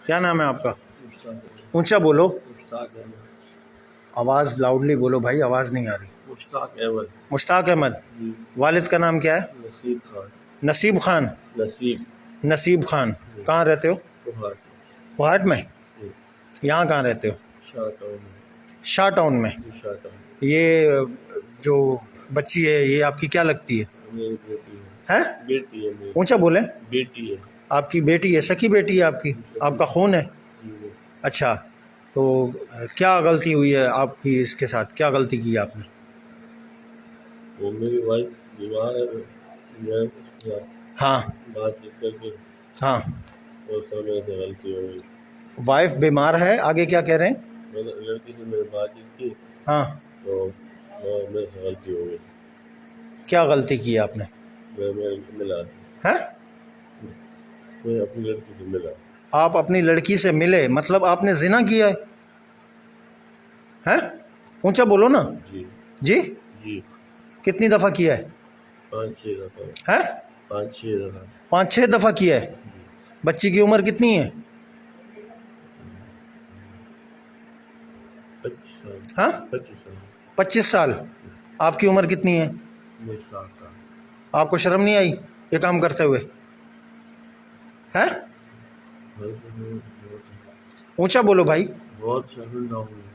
کیا نام ہے آپ کا؟ اونچا بولو، آواز لاؤڈلی بولو بھائی، آواز نہیں آ رہی۔ مشتاق احمد۔ مشتاق احمد۔ والد کا نام کیا ہے؟ نصیب خان۔ نصیب خان۔ نصیب خان۔ کہاں رہتے ہو؟ کوہاٹ میں؟ یہاں کہاں رہتے ہو؟ شاہ ٹاؤن میں۔ یہ جو بچی ہے یہ آپ کی کیا لگتی ہے؟ بیٹی ہے۔ اونچا بولیں۔ بیٹی ہے۔ آپ کی بیٹی ہے؟ سکی بیٹی ہے آپ کی؟ آپ کا خون ہے؟ اچھا، تو کیا غلطی ہوئی ہے آپ کی اس کے ساتھ؟ کیا غلطی کی آپ نے؟ وہ میری وائف بیمار ہے، ہاں بات چیت کر کے ہاں، اور سامنے سے غلطی ہو گئی۔ وائف بیمار ہے، آگے کیا کہہ رہے ہیں؟ میں نے لڑکی سے میری بات چیت کی ہاں، تو میرے سے غلطی ہو گئی۔ کیا غلطی کی آپ نے؟ میں ملا، ہاں، میں اپنی لڑکی سے ملا۔ آپ اپنی لڑکی سے ملے، مطلب آپ نے زنا کیا ہے؟ ہیں؟ اونچا بولو نا۔ جی جی؟ جی، کتنی دفعہ کیا ہے؟ 5-6 دفعہ۔ ہیں؟ 5-6 دفعہ۔ 5-6 دفعہ کیا ہے؟ بچی کی عمر کتنی ہے؟ 25 سال۔ ہاں، 25 سال۔ 25 سال۔ آپ کی عمر کتنی ہے؟ میرے 7 سال۔ آپ کو شرم نہیں آئی یہ کام کرتے ہوئے؟ ہیں؟ اونچا بولو بھائی۔ بہت شرمندہ ہوں۔